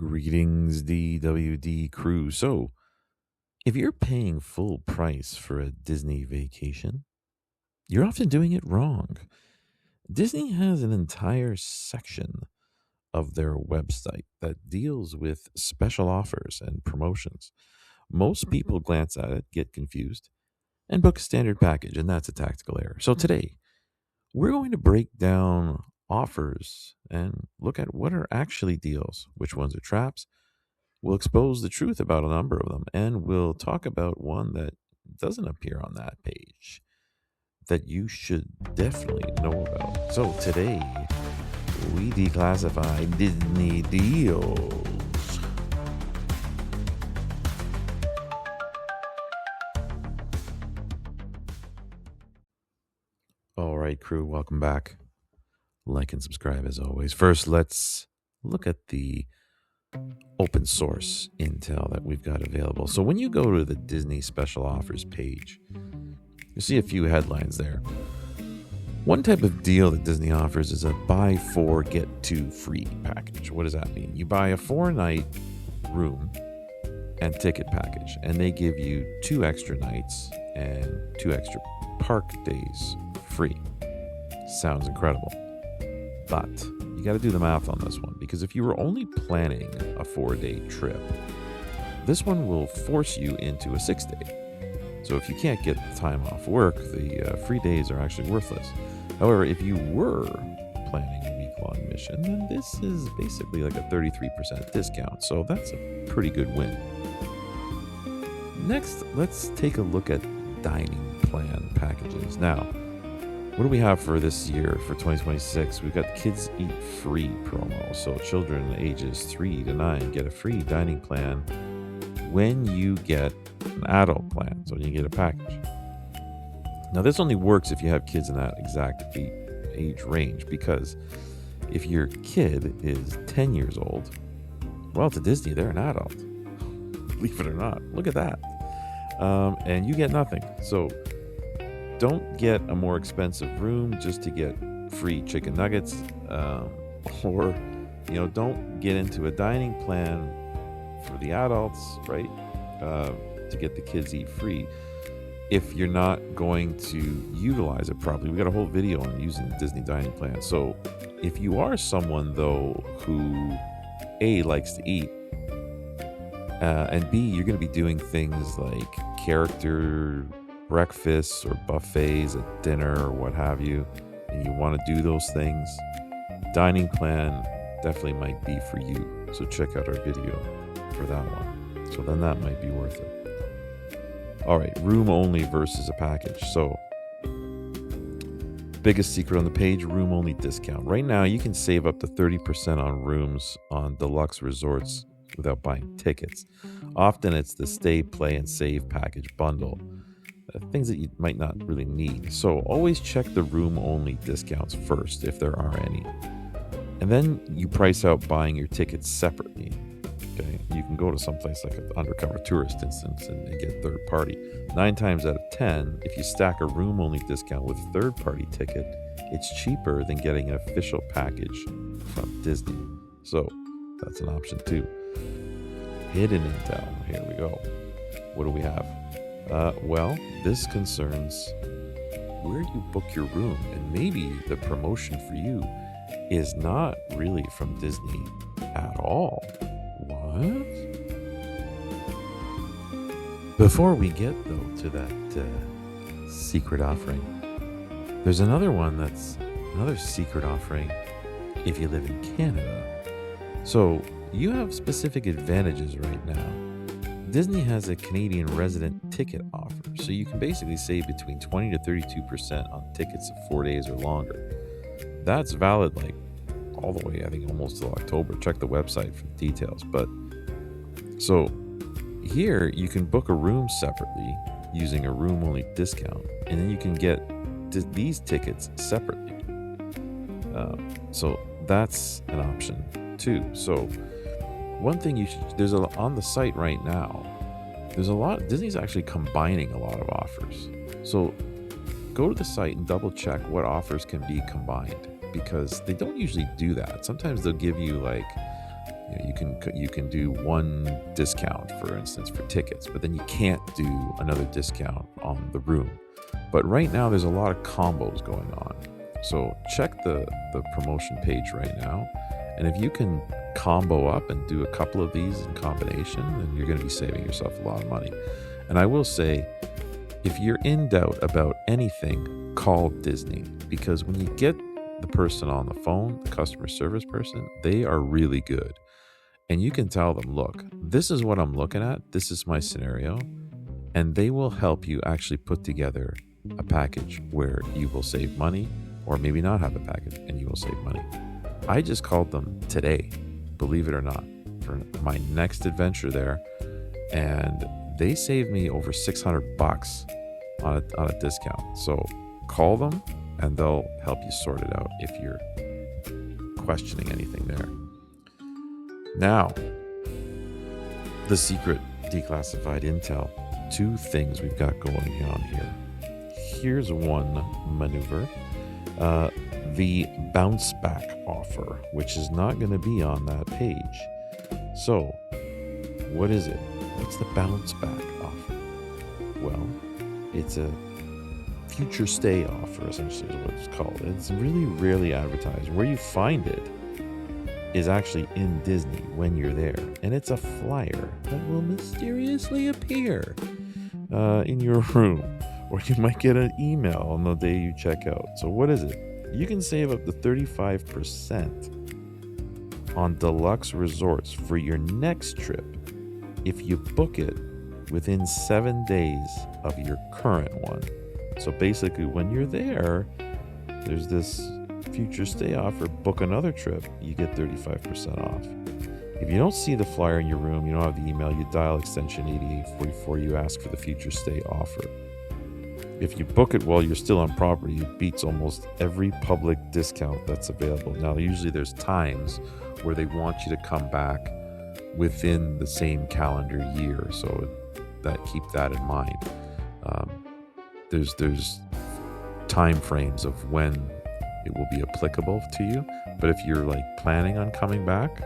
Greetings, DWD crew. So, if you're paying full price for a Disney vacation, you're often doing it wrong. Disney has an entire section of their website that deals with special offers and promotions. Most people glance at it, get confused, and book a standard package, and that's a tactical error. So, today, we're going to break down offers and look at what are actually deals, which ones are traps. We'll expose the truth about a number of them, and we'll talk about one that doesn't appear on that page that you should definitely know about. So today, we declassify Disney deals. All right, crew, welcome back. Like and subscribe as always. First, let's look at the open source intel that we've got available. So when you go to the Disney special offers page, you see a few headlines there. One type of deal that Disney offers is a buy 4 get 2 free package. What does that mean? You buy a 4-night room and ticket package, and they give you 2 extra nights and 2 extra park days free. Sounds incredible. But you got to do the math on this one, because if you were only planning a 4-day trip, this one will force you into a 6-day. So if you can't get the time off work, the free days are actually worthless. However, if you were planning a week-long mission, then this is basically like a 33% discount. So that's a pretty good win. Next, let's take a look at dining plan packages. Now, what do we have for this year, for 2026? We've got Kids Eat Free promo. So children ages 3 to 9 get a free dining plan when you get an adult plan, so you get a package. Now, this only works if you have kids in that exact age range, because if your kid is 10 years old, well, to Disney, they're an adult. Believe it or not. Look at that. And you get nothing. So don't get a more expensive room just to get free chicken nuggets, or don't get into a dining plan for the adults, right? To get the Kids Eat Free if you're not going to utilize it properly. We got a whole video on using the Disney dining plan. So if you are someone though who A, likes to eat, and B, you're going to be doing things like character breakfasts or buffets at dinner or what have you, and you want to do those things, dining plan definitely might be for you. So check out our video for that one. So then that might be worth it. All right, room only versus a package. So biggest secret on the page, room only discount. Right now you can save up to 30% on rooms on deluxe resorts without buying tickets. Often it's the stay, play, and save package bundle. Things that you might not really need. So always check the room only discounts first, if there are any. And then you price out buying your tickets separately. Okay, you can go to someplace like an undercover tourist instance and get third party. 9 times out of 10, if you stack a room only discount with a third party ticket, it's cheaper than getting an official package from Disney. So that's an option too. Hidden intel. Here we go. What do we have? Well, this concerns where you book your room, and maybe the promotion for you is not really from Disney at all. What? Before we get though to that secret offering, there's another one that's another secret offering if you live in Canada. So you have specific advantages right now. Disney has a Canadian resident ticket offer, so you can basically save between 20 to 32% on tickets of 4 days or longer. That's valid like all the way, I think, almost till October. Check the website for the details. But so here you can book a room separately using a room only discount, and then you can get these tickets separately. So that's an option too. So one thing there's on the site right now, there's a lot. Disney's actually combining a lot of offers. So go to the site and double check what offers can be combined, because they don't usually do that. Sometimes they'll give you like, You can do one discount, for instance, for tickets, but then you can't do another discount on the room. But right now, there's a lot of combos going on. So check the promotion page right now. And if you can combo up and do a couple of these in combination, then you're going to be saving yourself a lot of money. And I will say, if you're in doubt about anything, call Disney, because when you get the person on the phone, the customer service person, they are really good. And you can tell them, look, this is what I'm looking at. This is my scenario. And they will help you actually put together a package where you will save money, or maybe not have a package and you will save money. I just called them today, believe it or not, for my next adventure there. And they saved me over $600 on a discount. So call them and they'll help you sort it out if you're questioning anything there. Now, the secret declassified intel. 2 things we've got going on here. Here's one maneuver. The Bounceback offer, which is not going to be on that page. So, what is it? What's the Bounceback offer? Well, it's a future stay offer, essentially is what it's called. It's really rarely advertised. Where you find it is actually in Disney when you're there. And it's a flyer that will mysteriously appear in your room. Or you might get an email on the day you check out. So what is it? You can save up to 35% on deluxe resorts for your next trip if you book it within 7 days of your current one. So basically, when you're there, there's this future stay offer. Book another trip, you get 35% off. If you don't see the flyer in your room, you don't have the email, you dial extension 8844, you ask for the future stay offer. If you book it while you're still on property, it beats almost every public discount that's available. Now, usually there's times where they want you to come back within the same calendar year, so keep that in mind. There's time frames of when it will be applicable to you, but if you're planning on coming back,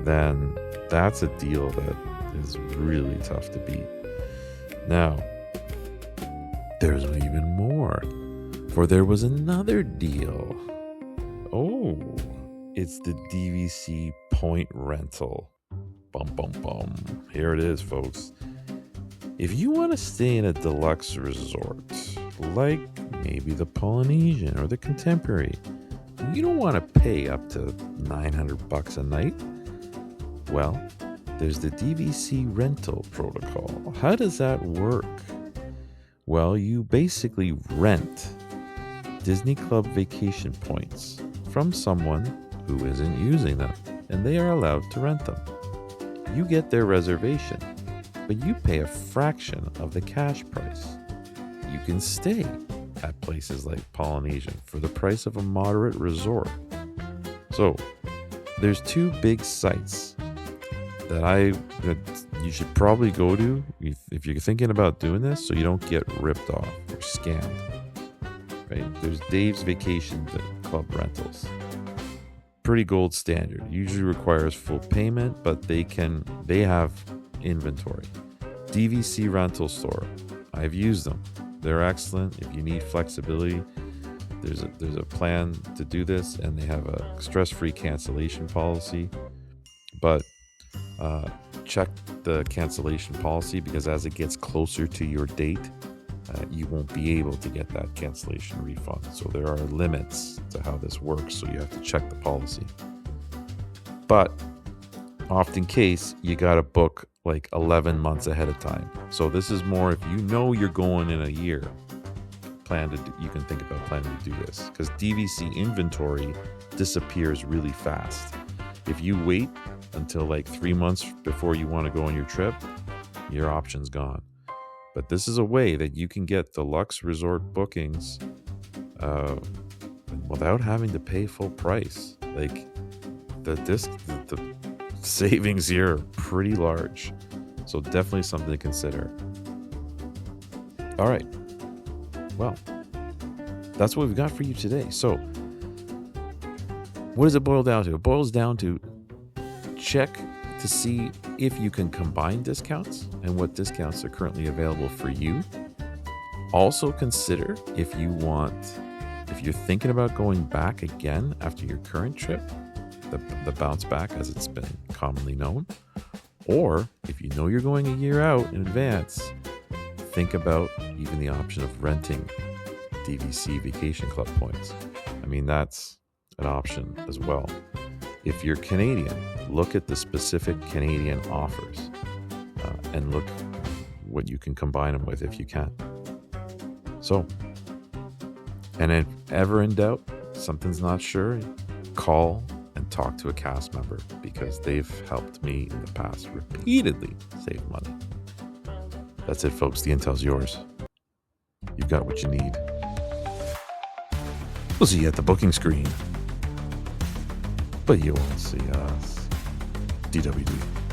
then that's a deal that is really tough to beat. Now, there's even more, for there was another deal. Oh, it's the DVC point rental. Bum, bum, bum. Here it is, folks. If you want to stay in a deluxe resort, like maybe the Polynesian or the Contemporary, you don't want to pay up to $900 a night. Well, there's the DVC rental protocol. How does that work? Well, you basically rent Disney Club vacation points from someone who isn't using them, and they are allowed to rent them. You get their reservation, but you pay a fraction of the cash price. You can stay at places like Polynesian for the price of a moderate resort. So, there's 2 big sites that you should probably go to if you're thinking about doing this, so you don't get ripped off or scammed. Right? There's Dave's Vacation Club Rentals. Pretty gold standard. Usually requires full payment, but they have inventory. DVC Rental Store. I've used them. They're excellent. If you need flexibility, there's a plan to do this, and they have a stress-free cancellation policy. But check the cancellation policy, because as it gets closer to your date, you won't be able to get that cancellation refund. So there are limits to how this works, so you have to check the policy. But often case, you got to book 11 months ahead of time. So this is more if you know you're going in a year, you can think about planning to do this, because DVC inventory disappears really fast. If you wait until 3 months before you want to go on your trip, your option's gone. But this is a way that you can get deluxe resort bookings without having to pay full price. The savings here are pretty large. So definitely something to consider. All right. Well, that's what we've got for you today. So what does it boil down to? It boils down to check to see if you can combine discounts and what discounts are currently available for you. Also consider if you're thinking about going back again after your current trip, the Bounceback as it's been commonly known, or if you know you're going a year out in advance, think about even the option of renting DVC Vacation Club points. I mean, that's an option as well. If you're Canadian, look at the specific Canadian offers and look what you can combine them with if you can. So, and if ever in doubt, something's not sure, call and talk to a cast member because they've helped me in the past repeatedly save money. That's it, folks. The intel's yours. You've got what you need. We'll see you at the booking screen, but you won't see us. DWD.